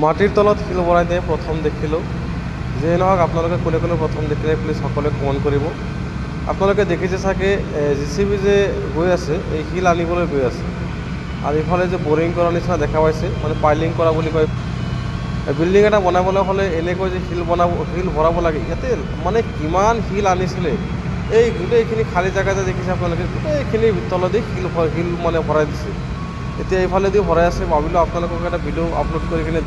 মাটিৰ তলত শিল বৰাই দিয়ে প্ৰথম দেখিলোঁ। যিয়ে নহওক আপোনালোকে কোনে কোনে প্ৰথম দেখিলে প্লিজ সকলোৱে কমেণ্ট কৰিব। আপোনালোকে দেখিছে চাগে JCB যে গৈ আছে, এই শিল আনিবলৈ গৈ আছে। আৰু ইফালে যে বৰিং কৰাৰ নিচিনা দেখা পাইছে, মানে পাইলিং কৰা বুলি কয়। বিল্ডিং এটা বনাবলৈ হ'লে এনেকৈ যে শিল ভৰাব লাগে। ইয়াতে মানে কিমান শিল আনিছিলে, এই গোটেইখিনি খালী জেগাতে দেখিছে আপোনালোকে, গোটেইখিনি তলেদি শিল মানে ভৰাই দিছে। এতিয়া এইফালেদি ভৰাই আছে, ভাবিলোঁ আপোনালোকক এটা ভিডিঅ' আপলোড কৰি কিনে